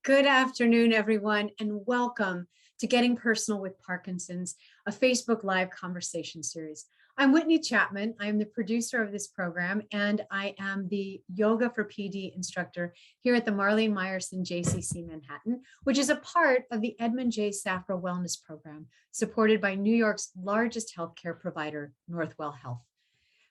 Good afternoon, everyone, and welcome to Getting Personal with Parkinson's, a Facebook Live conversation series. I'm Whitney Chapman. I'm the producer of this program, and I am the Yoga for PD instructor here at the Marlene Meyerson JCC Manhattan, which is a part of the Edmund J. Safra Wellness Program, supported by New York's largest healthcare provider, Northwell Health.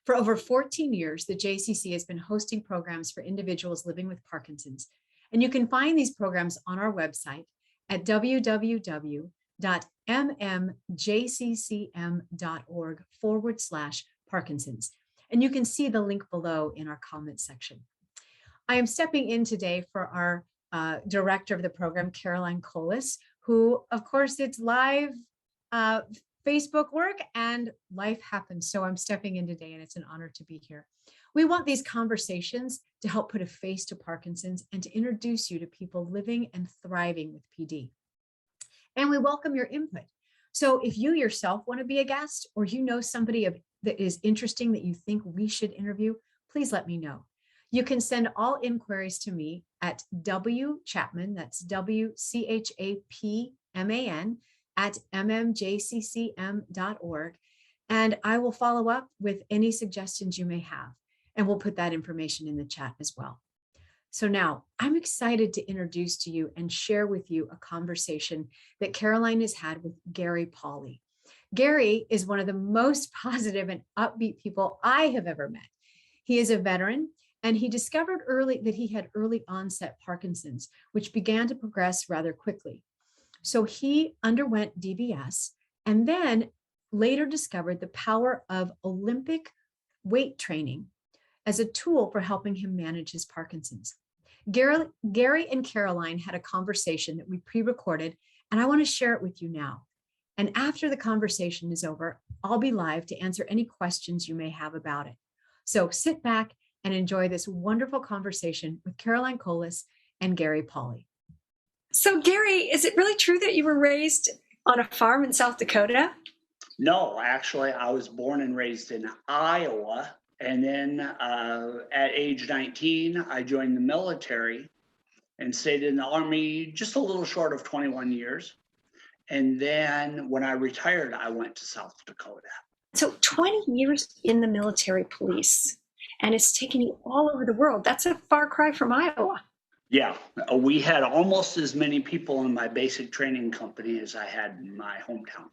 For over 14 years, the JCC has been hosting programs for individuals living with Parkinson's. And you can find these programs on our website at www.mmjccm.org/Parkinson's. And you can see the link below in our comments section. I am stepping in today for our director of the program, Caroline Colas, who, of course, it's live Facebook work and life happens. So I'm stepping in today and it's an honor to be here. We want these conversations to help put a face to Parkinson's and to introduce you to people living and thriving with PD. And we welcome your input. So if you yourself want to be a guest or you know somebody that is interesting that you think we should interview, please let me know. You can send all inquiries to me at wchapman, that's WCHAPMAN, at mmjccm.org. And I will follow up with any suggestions you may have. And we'll put that information in the chat as well. So now I'm excited to introduce to you and share with you a conversation that Caroline has had with Gary Pauley. Gary is one of the most positive and upbeat people I have ever met. He is a veteran, and he discovered early that he had early onset Parkinson's, which began to progress rather quickly. So he underwent DBS and then later discovered the power of Olympic weight training as a tool for helping him manage his Parkinson's. Gary and Caroline had a conversation that we pre-recorded, and I want to share it with you now. And after the conversation is over, I'll be live to answer any questions you may have about it. So sit back and enjoy this wonderful conversation with Caroline Colas and Gary Pauley. So Gary, is it really true that you were raised on a farm in South Dakota? No, actually, I was born and raised in Iowa. And then at age 19, I joined the military and stayed in the Army just a little short of 21 years. And then when I retired, I went to South Dakota. So 20 years in the military police, and it's taken you all over the world. That's a far cry from Iowa. Yeah, we had almost as many people in my basic training company as I had in my hometown.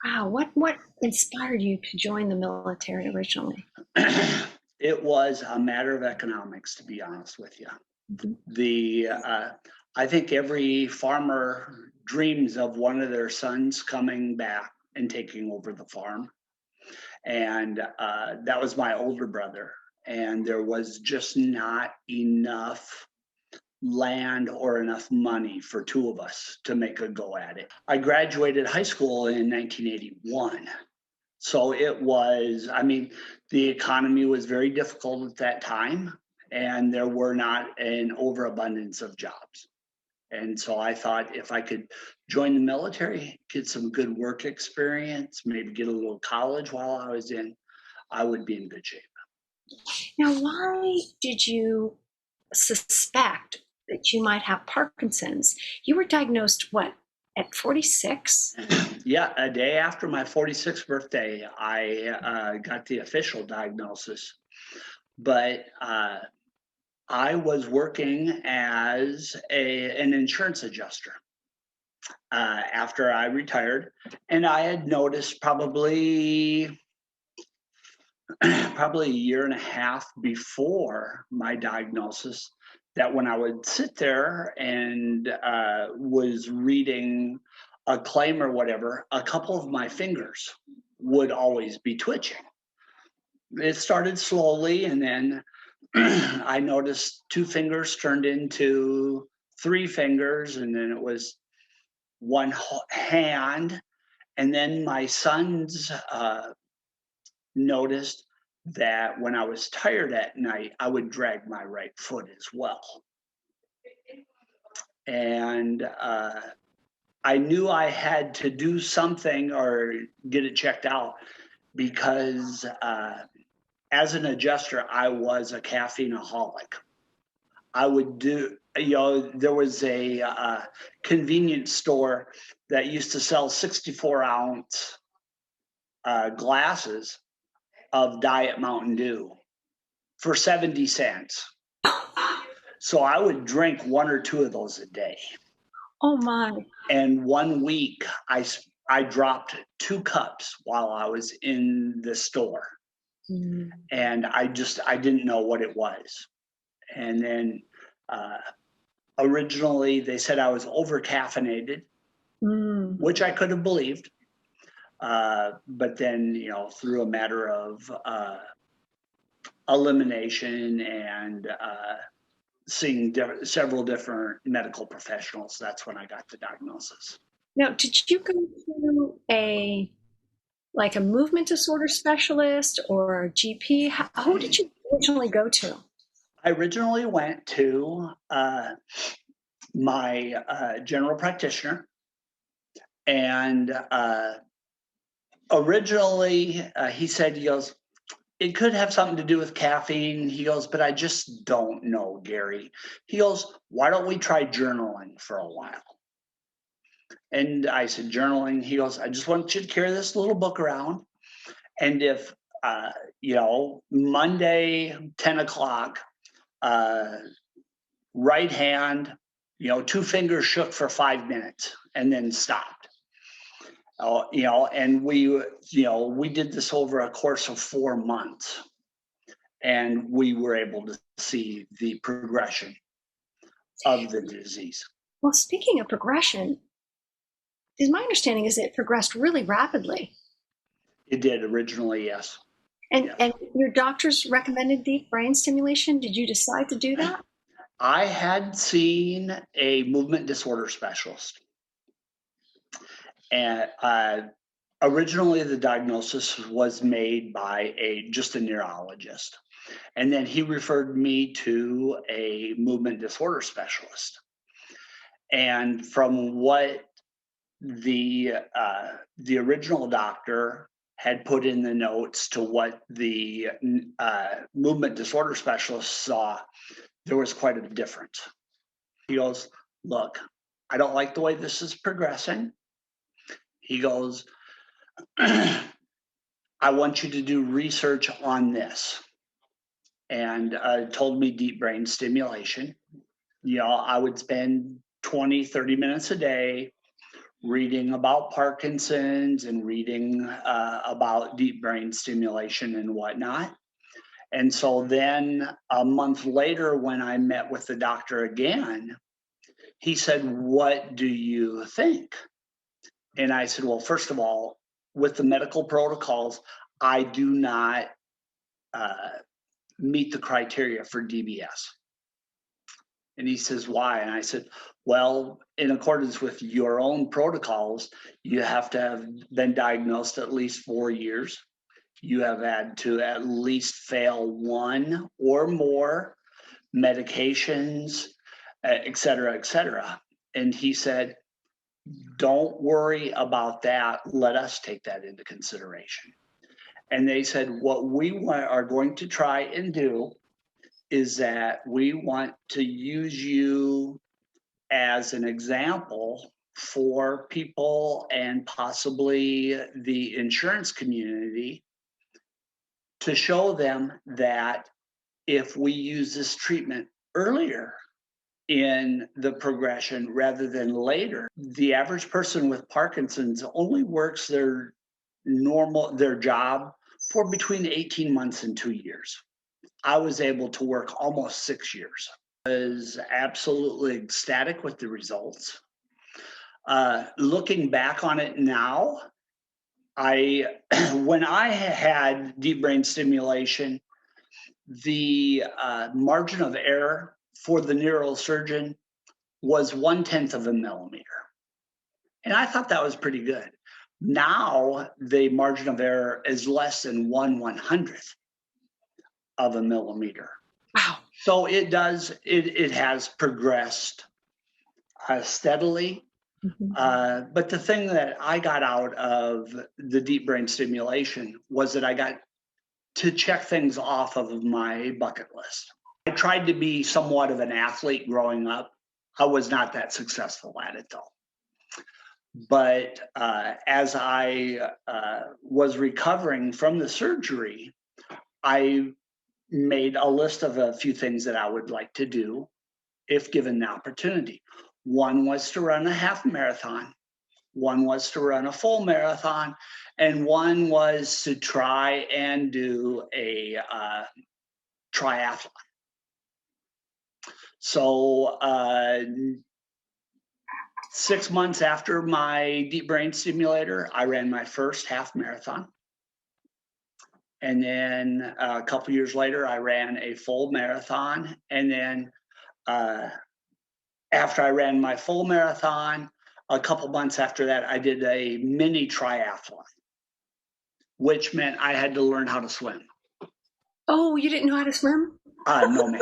Wow, what inspired you to join the military originally? It was a matter of economics, to be honest with you. I think every farmer dreams of one of their sons coming back and taking over the farm. And that was my older brother. And there was just not enough land or enough money for two of us to make a go at it. I graduated high school in 1981. So it was, the economy was very difficult at that time, and there were not an overabundance of jobs. And so I thought if I could join the military, get some good work experience, maybe get a little college while I was in, I would be in good shape. Now, why did you suspect that you might have Parkinson's? You were diagnosed, at 46? Yeah, a day after my 46th birthday, I got the official diagnosis. But I was working as an insurance adjuster after I retired. And I had noticed probably a year and a half before my diagnosis that when I would sit there and was reading a claim or whatever, a couple of my fingers would always be twitching. It started slowly, and then I noticed two fingers turned into three fingers, and then it was one hand. And then my sons noticed that when I was tired at night, I would drag my right foot as well. And I knew I had to do something or get it checked out because as an adjuster, I was a caffeineaholic. I would there was a convenience store that used to sell 64-ounce glasses of Diet Mountain Dew for 70 cents. So I would drink 1 or 2 of those a day. Oh my. And 1 week I dropped 2 cups while I was in the store. Mm. And I didn't know what it was. And then originally they said I was over caffeinated, which I could have believed. But then, through a matter of elimination and seeing several different medical professionals, that's when I got the diagnosis. Now, did you go to a movement disorder specialist or a GP? Who did you originally go to? I originally went to my general practitioner, and originally he said, he goes, it could have something to do with caffeine. He goes, but I just don't know, Gary. He goes, why don't we try journaling for a while? And I said, journaling? He goes, I just want you to carry this little book around. And if, Monday, 10 o'clock, right hand, 2 fingers shook for 5 minutes and then stopped. And we did this over a course of 4 months, and we were able to see the progression of the disease. Well, speaking of progression, my understanding is it progressed really rapidly. It did originally, yes. And Yes. and your doctors recommended deep brain stimulation. Did you decide to do that? I had seen a movement disorder specialist, and originally the diagnosis was made by just a neurologist, and then he referred me to a movement disorder specialist. And from what the original doctor had put in the notes to what the movement disorder specialist saw, there was quite a difference. He goes, look, I don't like the way this is progressing. He goes, I want you to do research on this. And told me deep brain stimulation. I would spend 20, 30 minutes a day reading about Parkinson's and reading about deep brain stimulation and whatnot. And so then a month later, when I met with the doctor again, he said, what do you think? And I said, well, first of all, with the medical protocols, I do not meet the criteria for DBS. And he says, why? And I said, well, in accordance with your own protocols, you have to have been diagnosed at least 4 years. You have had to at least fail 1 or more medications, et cetera, et cetera. And he said, don't worry about that. Let us take that into consideration. And they said, what we are going to try and do is that we want to use you as an example for people and possibly the insurance community to show them that if we use this treatment earlier in the progression rather than later, the average person with Parkinson's only works their job for between 18 months and 2 years. I was able to work almost 6 years. I was absolutely ecstatic with the results. Looking back on it now, when I had deep brain stimulation, the margin of error for the neurosurgeon was 1/10 of a millimeter. And I thought that was pretty good. Now the margin of error is less than 1/100th of a millimeter. Wow. So it has progressed steadily. Mm-hmm. But the thing that I got out of the deep brain stimulation was that I got to check things off of my bucket list. I tried to be somewhat of an athlete growing up. I was not that successful at it though. But as I was recovering from the surgery, I made a list of a few things that I would like to do if given the opportunity. One was to run a half marathon, one was to run a full marathon, and one was to try and do a triathlon. So 6 months after my deep brain stimulator, I ran my first half marathon. And then a couple years later, I ran a full marathon. And then after I ran my full marathon, a couple months after that, I did a mini triathlon, which meant I had to learn how to swim. Oh, you didn't know how to swim? No, ma'am,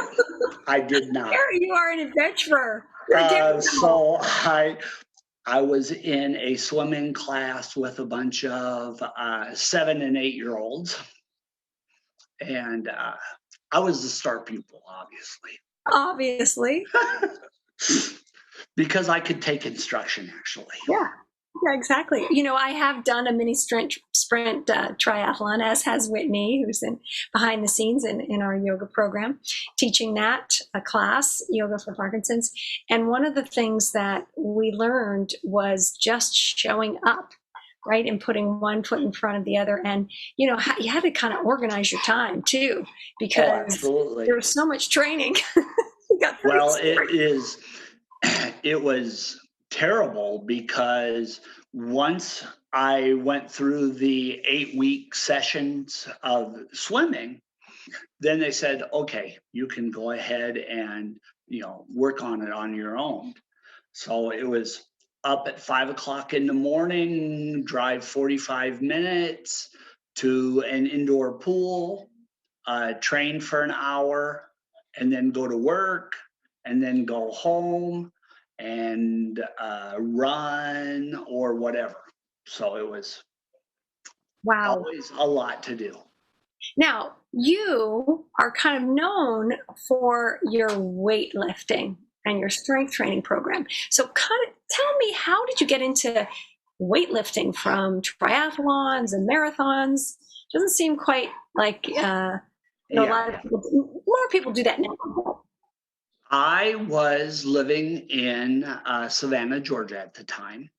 I did not. Here you are an adventurer. So I was in a swimming class with a bunch of 7 and 8 year olds. And I was the star pupil, obviously. Obviously. Because I could take instruction, actually. Yeah, exactly. You know, I have done a mini sprint triathlon, as has Whitney, who's behind the scenes in our yoga program, teaching that class, Yoga for Parkinson's. And one of the things that we learned was just showing up, right, and putting one foot in front of the other. And, you know, you had to kind of organize your time, too, because there was so much training. Well, it was terrible because once I went through the 8-week sessions of swimming, then they said, okay, you can go ahead and, work on it on your own. So it was up at 5 o'clock in the morning, drive 45 minutes to an indoor pool, train for an hour, and then go to work, and then go home and run or whatever. So it was always a lot to do. Now, you are kind of known for your weightlifting and your strength training program. So kind of tell me, how did you get into weightlifting from triathlons and marathons? Doesn't seem quite like a lot of people, more people do that now. I was living in Savannah, Georgia at the time,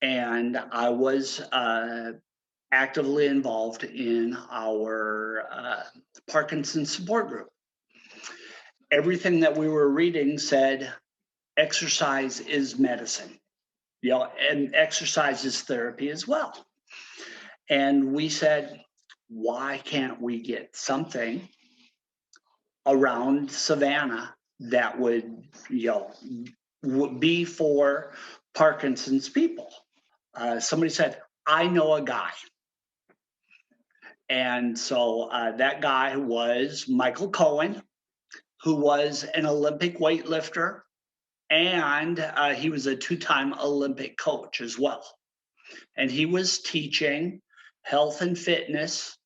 and I was actively involved in our Parkinsons support group. Everything that we were reading said exercise is medicine, and exercise is therapy as well. And we said, why can't we get something around Savannah that would be for Parkinson's people? Somebody said, I know a guy. And so that guy was Michael Cohen, who was an Olympic weightlifter, and he was a 2-time Olympic coach as well. And he was teaching health and fitness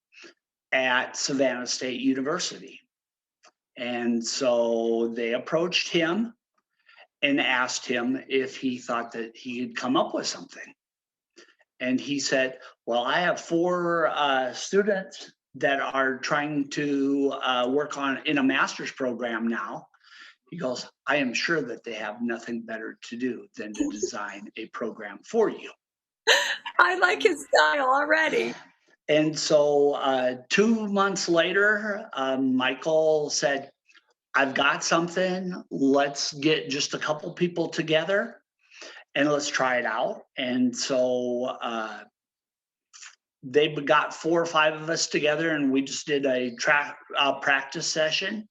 at Savannah State University. And so they approached him and asked him if he thought that he had come up with something. And he said, well, I have 4 students that are trying to work in a master's program now. He goes, I am sure that they have nothing better to do than to design a program for you. I like his style already. And so 2 months later, Michael said, I've got something. Let's get just a couple people together and let's try it out. And so they got 4 or 5 of us together, and we just did a practice session,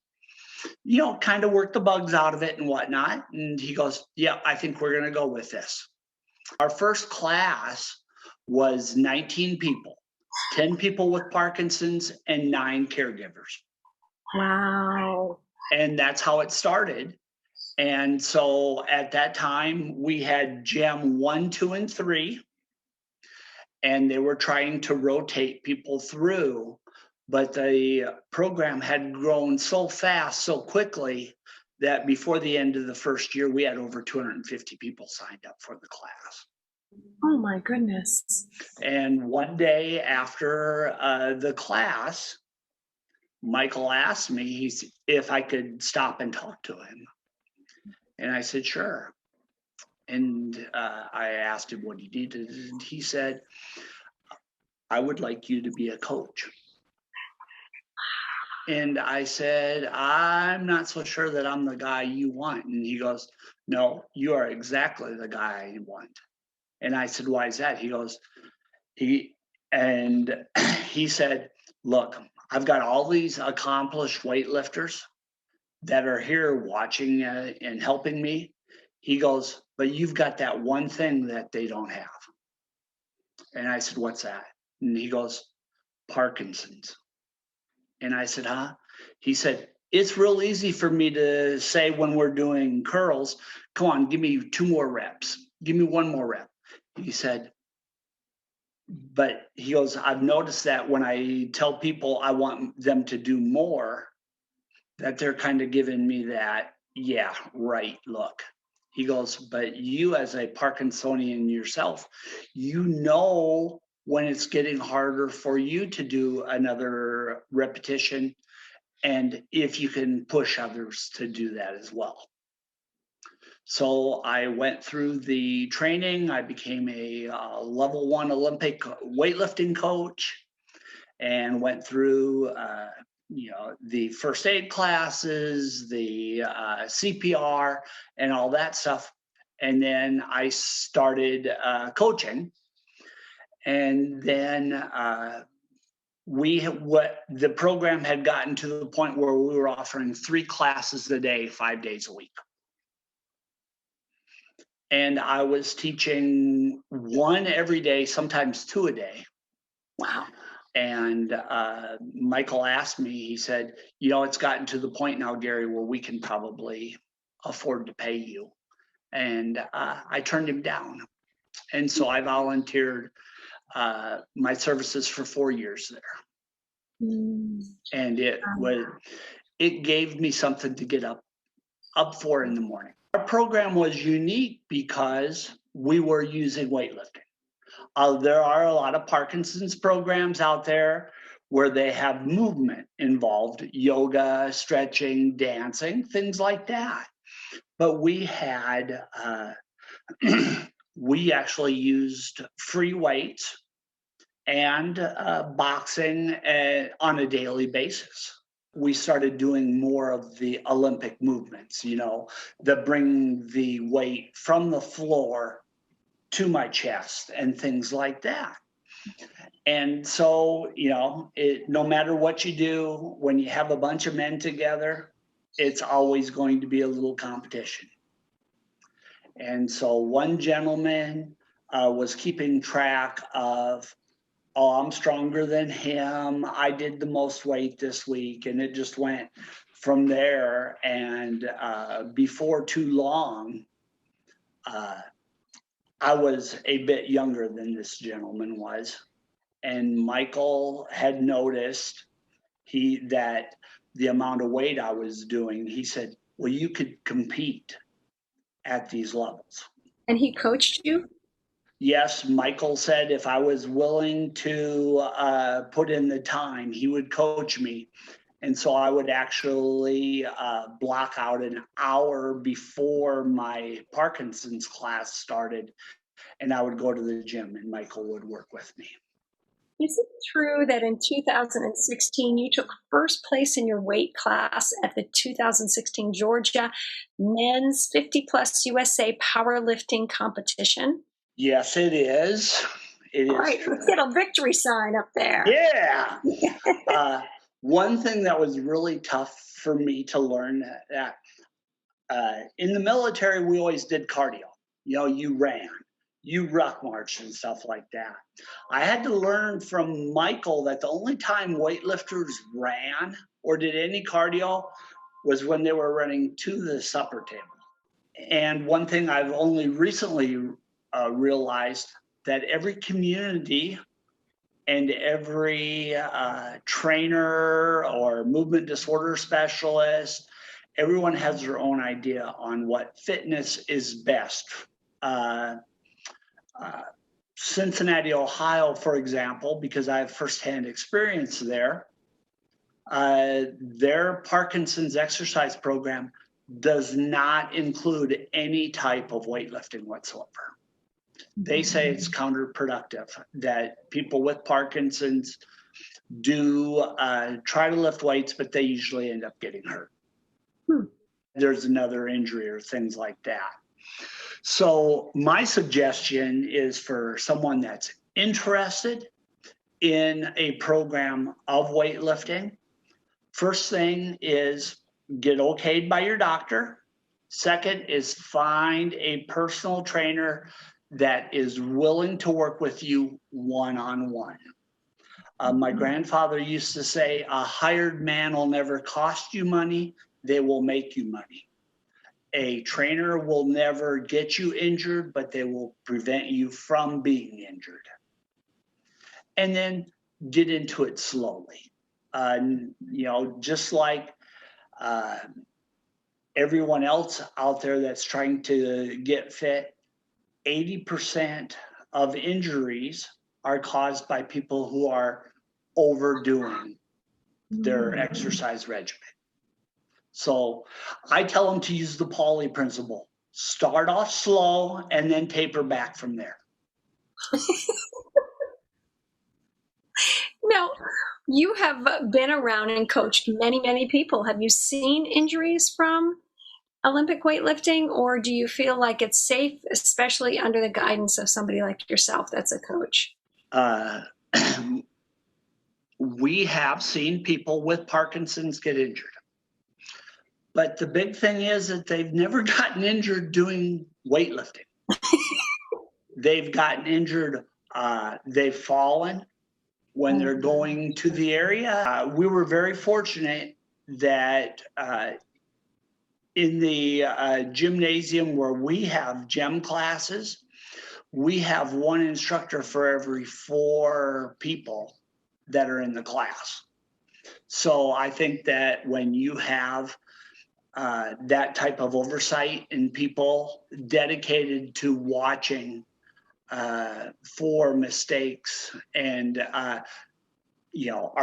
kind of worked the bugs out of it and whatnot. And he goes, yeah, I think we're going to go with this. Our first class was 19 people, 10 people with Parkinson's and 9 caregivers. Wow. And that's how it started. And so at that time, we had Gem 1, 2, and 3. And they were trying to rotate people through but the program had grown so fast, so quickly, that before the end of the first year, we had over 250 people signed up for the class. Oh my goodness. And one day after the class, Michael asked me if I could stop and talk to him. And I said, sure. And I asked him what he needed. And he said, I would like you to be a coach. And I said, I'm not so sure that I'm the guy you want. And he goes, no, you are exactly the guy I want. And I said, why is that? He said, look, I've got all these accomplished weightlifters that are here watching and helping me. He goes, but you've got that one thing that they don't have. And I said, what's that? And he goes, Parkinson's. And I said, huh? He said, it's real easy for me to say when we're doing curls, come on, give me 2 more reps. Give me 1 more rep. He said, but he goes, I've noticed that when I tell people I want them to do more, that they're kind of giving me that, yeah, right, look. He goes, but you as a Parkinsonian yourself, you know when it's getting harder for you to do another repetition, and if you can push others to do that as well. So I went through the training. I became a level 1 Olympic weightlifting coach and went through the first aid classes, the CPR, and all that stuff. And then I started coaching. And then the program had gotten to the point where we were offering 3 classes a day, 5 days a week. And I was teaching 1 every day, sometimes 2 a day. Wow. And Michael asked me, he said, it's gotten to the point now, Gary, where we can probably afford to pay you. And I turned him down. And so I volunteered my services for 4 years there. And it gave me something to get up for in the morning. Our program was unique because we were using weightlifting. There are a lot of Parkinsons programs out there where they have movement involved, yoga, stretching, dancing, things like that. But we had, we actually used free weights and boxing on a daily basis. We started doing more of the Olympic movements, that bring the weight from the floor to my chest and things like that. And so, no matter what you do, when you have a bunch of men together, it's always going to be a little competition. And so one gentleman was keeping track of, I'm stronger than him. I did the most weight this week. And it just went from there. And before too long, I was a bit younger than this gentleman was. And Michael had noticed that the amount of weight I was doing, he said, well, you could compete at these levels. And he coached you? Yes, Michael said if I was willing to put in the time, he would coach me. And so I would actually block out an hour before my Parkinson's class started, and I would go to the gym and Michael would work with me. Is it true that in 2016 you took first place in your weight class at the 2016 Georgia Men's 50+ USA Powerlifting Competition? Yes, it is. It All is right, true. let's get a victory sign up there. Yeah. One thing that was really tough for me to learn that in the military, we always did cardio. You ran, you ruck marched and stuff like that. I had to learn from Michael that the only time weightlifters ran or did any cardio was when they were running to the supper table. And one thing I've only recently realized that every community and every trainer or movement disorder specialist, everyone has their own idea on what fitness is best. Uh, uh, Cincinnati, Ohio, for example, because I have firsthand experience there, their Parkinson's exercise program does not include any type of weightlifting whatsoever. They say it's counterproductive that people with Parkinson's do try to lift weights, but they usually end up getting hurt. There's another injury or things like that. So my suggestion is for someone that's interested in a program of weightlifting, first thing is get okayed by your doctor. Second is find a personal trainer that is willing to work with you one-on-one. My grandfather used to say, a hired man will never cost you money, they will make you money. A trainer will never get you injured, but they will prevent you from being injured. And then get into it slowly. Just like everyone else out there that's trying to get fit, 80% of injuries are caused by people who are overdoing their exercise regimen. So I tell them to use the Pauley principle. Start off slow and then taper back from there. Now, you have been around and coached many, many people. Have you seen injuries from Olympic weightlifting, or do you feel like it's safe, especially under the guidance of somebody like yourself that's a coach? We have seen people with Parkinson's get injured. But the big thing is that they've never gotten injured doing weightlifting. They've gotten injured, they've fallen when they're going to the area. We were very fortunate that in the gymnasium where we have gym classes, we have one instructor for every 4 people that are in the class. So I think that when you have that type of oversight and people dedicated to watching for mistakes, and our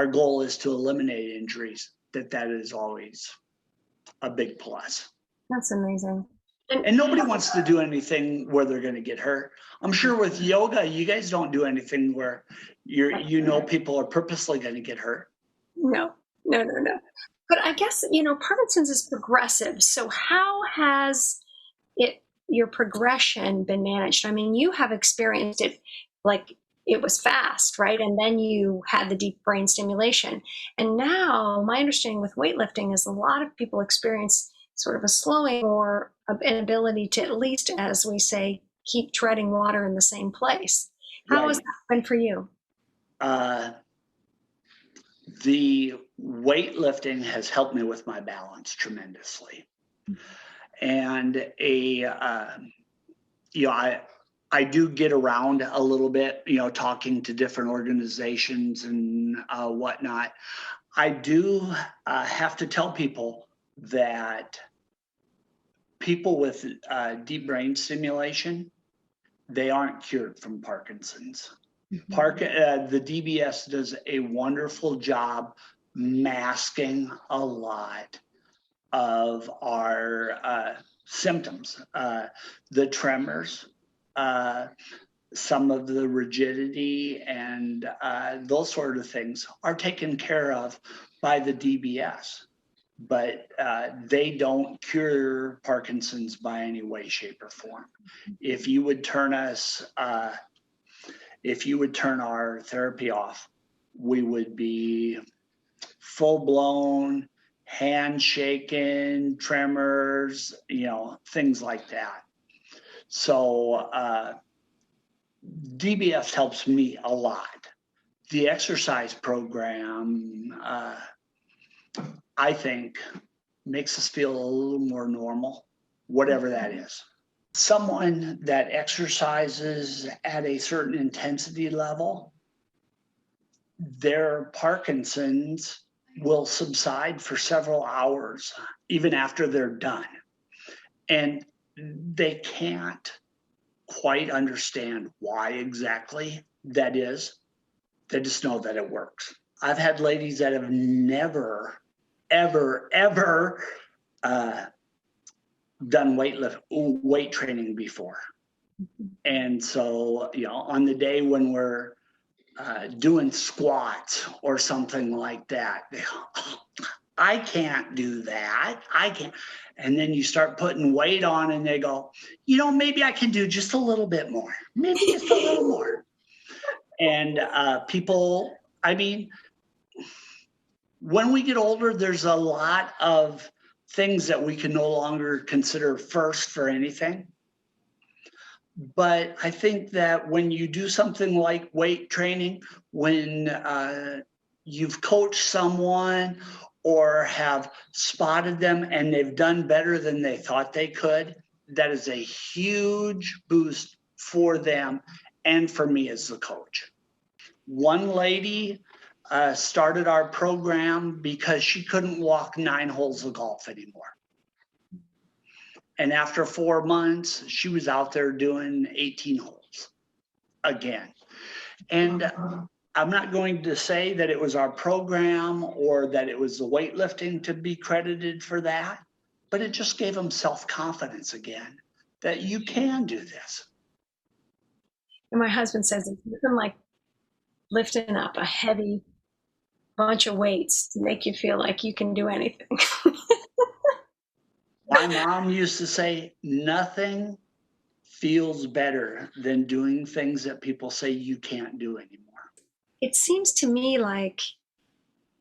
goal is to eliminate injuries, that is always a big plus. That's amazing. And nobody wants to do anything where they're going to get hurt. I'm sure with yoga, you guys don't do anything where people are purposely going to get hurt. No. But I guess, Parkinson's is progressive. So how has your progression been managed? I mean, you have experienced it like it was fast, right? And then you had the deep brain stimulation. And now my understanding with weightlifting is a lot of people experience sort of a slowing or an ability to, at least as we say, keep treading water in the same place. How has that been for you? The weightlifting has helped me with my balance tremendously. And I do get around a little bit, talking to different organizations and whatnot. I do have to tell people that people with deep brain stimulation, they aren't cured from Parkinson's. The DBS does a wonderful job masking a lot of our symptoms, the tremors, some of the rigidity, and those sort of things are taken care of by the DBS, but they don't cure Parkinson's by any way, shape, or form. If you would turn our therapy off, we would be full-blown, handshaking, tremors, things like that. So DBS helps me a lot. The exercise program, I think, makes us feel a little more normal, whatever that is. Someone that exercises at a certain intensity level their Parkinson's will subside for several hours, even after they're done. And they can't quite understand why exactly that is. They just know that it works. I've had ladies that have never, ever done weight training before. And so, on the day when we're doing squats or something like that, they go, oh, I can't do that. I can't. And then you start putting weight on and they go, maybe I can do just a little bit more, maybe just a little more. And people, when we get older, there's a lot of things that we can no longer consider first for anything. But I think that when you do something like weight training, when you've coached someone or have spotted them and they've done better than they thought they could, that is a huge boost for them and for me as the coach. One lady started our program because she couldn't walk 9 holes of golf anymore. And after 4 months, she was out there doing 18 holes again. And I'm not going to say that it was our program or that it was the weightlifting to be credited for that, but it just gave them self-confidence again that you can do this. And my husband says it's nothing like lifting up a heavy bunch of weights to make you feel like you can do anything. My mom used to say, nothing feels better than doing things that people say you can't do anymore. It seems to me like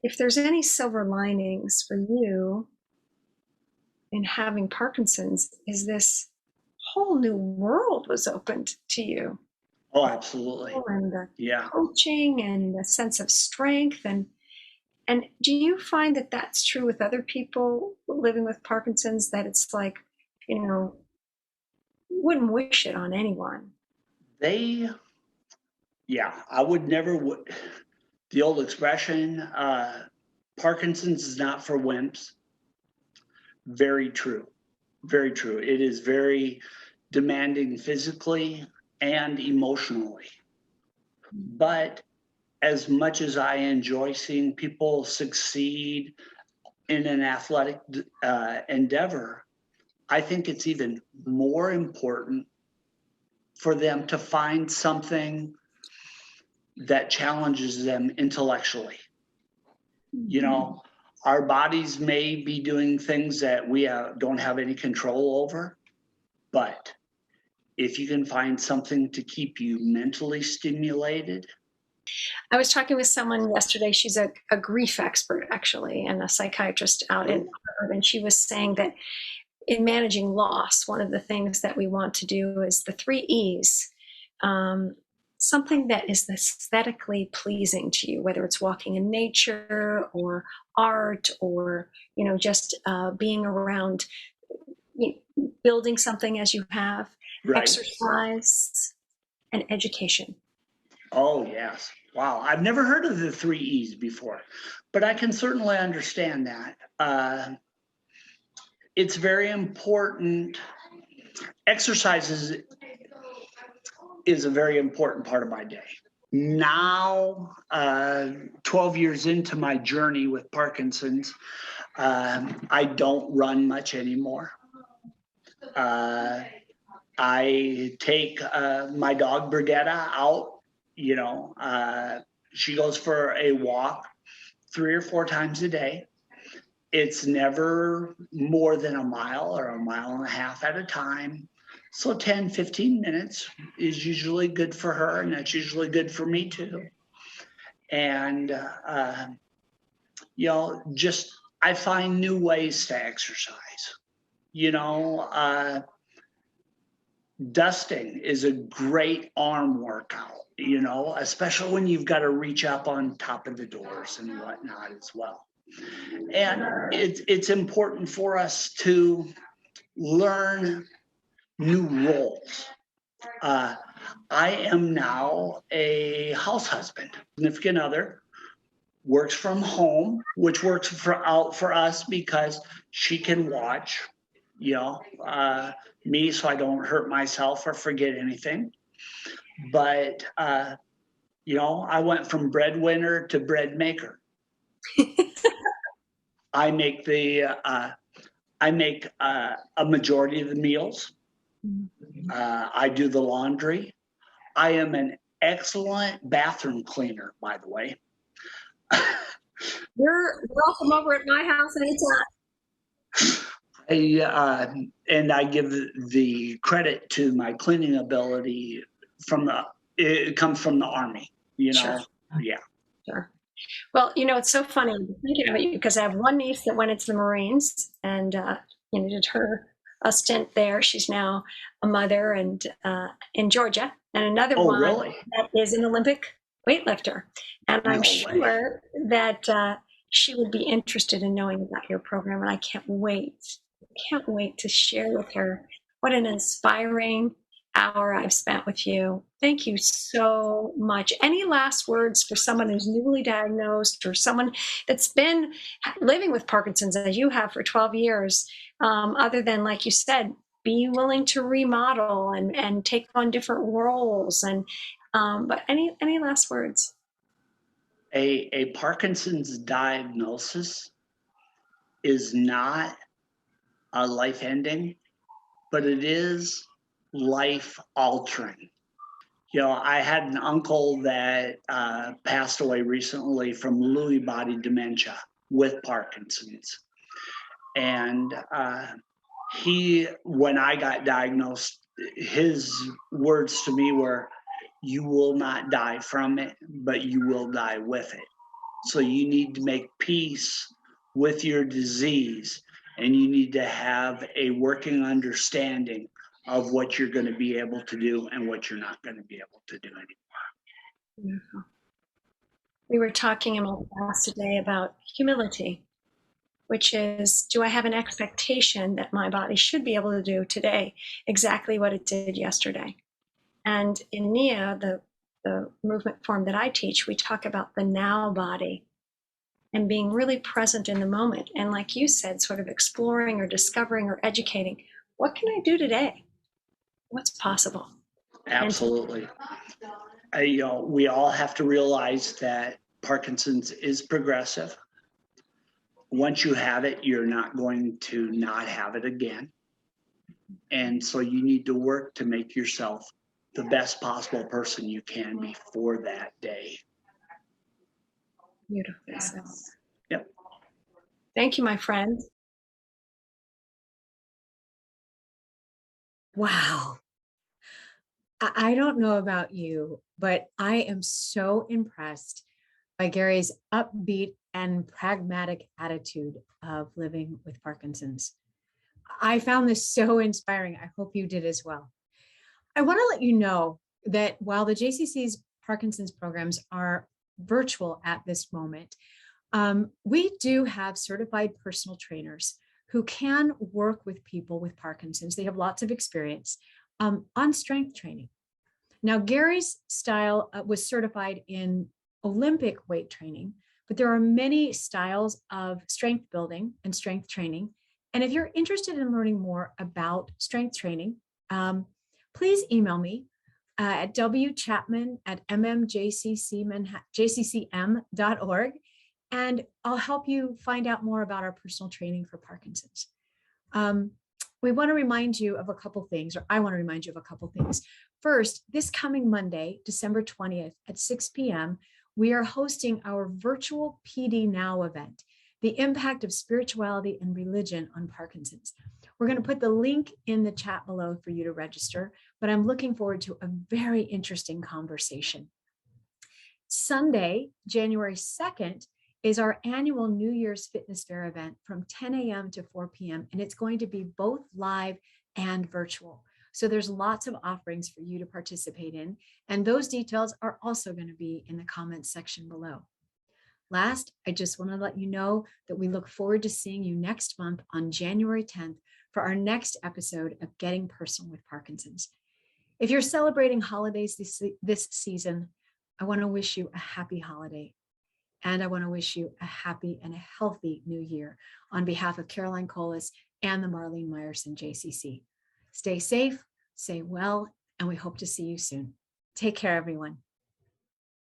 if there's any silver linings for you in having Parkinson's, is this whole new world was opened to you. Oh, absolutely. And the Yeah. coaching and the sense of strength. And do you find that that's true with other people living with Parkinson's, that it's like, wouldn't wish it on anyone? I would never, the old expression, Parkinson's is not for wimps. Very true. Very true. It is very demanding physically and emotionally. But as much as I enjoy seeing people succeed in an athletic endeavor, I think it's even more important for them to find something that challenges them intellectually. Our bodies may be doing things that we don't have any control over, but if you can find something to keep you mentally stimulated. I was talking with someone yesterday. She's a grief expert, actually, and a psychiatrist out in Harvard, and she was saying that in managing loss, one of the things that we want to do is the 3 E's. Something that is aesthetically pleasing to you, whether it's walking in nature or art or, just being around, building something as you have, right. Exercise and education. Oh, yes. Wow. I've never heard of the 3 E's before, but I can certainly understand that. It's very important. Exercise is a very important part of my day. Now, 12 years into my journey with Parkinson's, I don't run much anymore. I take my dog Brigetta out. She goes for a walk 3 or 4 times a day. It's never more than a mile or a mile and a half at a time. So 10, 15 minutes is usually good for her, and that's usually good for me too. And, I find new ways to exercise. Dusting is a great arm workout, especially when you've got to reach up on top of the doors and whatnot as well. And it's important for us to learn new roles. I am now a house husband, significant other. works from home, which works out for us because she can watch, me, so I don't hurt myself or forget anything. But I went from breadwinner to bread maker. I make a majority of the meals. I do the laundry. I am an excellent bathroom cleaner, by the way. You're welcome over at my house anytime. And I give the credit to my cleaning ability it comes from the Army, Sure. Yeah. Sure. Well, it's so funny thinking about you because I have one niece that went into the Marines and did a stint there. She's now a mother and in Georgia, and another one really? that is an Olympic weightlifter. And I'm sure that she would be interested in knowing about your program, and I can't wait to share with her what an inspiring hour I've spent with you. Thank you so much. Any last words for someone who's newly diagnosed or someone that's been living with Parkinson's as you have for 12 years, other than, like you said, be willing to remodel and take on different roles? But any last words? A Parkinson's diagnosis is not a life ending, but it is life altering. I had an uncle that passed away recently from Lewy body dementia with Parkinson's. And when I got diagnosed, his words to me were, "You will not die from it, but you will die with it." So you need to make peace with your disease, and you need to have a working understanding of what you're going to be able to do and what you're not going to be able to do anymore. Beautiful. We were talking in my class today about humility, which is, do I have an expectation that my body should be able to do today exactly what it did yesterday? And in NIA, the movement form that I teach, we talk about the now body and being really present in the moment. And like you said, sort of exploring or discovering or educating, what can I do today? What's possible? Absolutely. We all have to realize that Parkinson's is progressive. Once you have it, you're not going to not have it again. And so you need to work to make yourself the best possible person you can be for that day. Beautifully said. Yep. Thank you, my friend. Wow. I don't know about you, but I am so impressed by Gary's upbeat and pragmatic attitude of living with Parkinson's. I found this so inspiring. I hope you did as well. I want to let you know that while the JCC's Parkinson's programs are virtual at this moment, we do have certified personal trainers who can work with people with Parkinson's. They have lots of experience on strength training. Now, Gary's style was certified in Olympic weight training, but there are many styles of strength building and strength training. And if you're interested in learning more about strength training, please email me at wchapman@mmjccm.org, and I'll help you find out more about our personal training for Parkinson's. We want to remind you of a couple things, or I want to remind you of a couple things. First, this coming Monday, December 20th at 6 p.m., we are hosting our virtual PD Now event, the impact of spirituality and religion on Parkinson's. We're going to put the link in the chat below for you to register, but I'm looking forward to a very interesting conversation. Sunday, January 2nd, is our annual New Year's Fitness Fair event from 10 a.m. to 4 p.m., and it's going to be both live and virtual. So there's lots of offerings for you to participate in, and those details are also going to be in the comments section below. Last, I just want to let you know that we look forward to seeing you next month on January 10th for our next episode of Getting Personal with Parkinson's. If you're celebrating holidays this season, I want to wish you a happy holiday. And I want to wish you a happy and a healthy new year on behalf of Caroline Colas and the Marlene Meyerson JCC. Stay safe, stay well, and we hope to see you soon. Take care, everyone.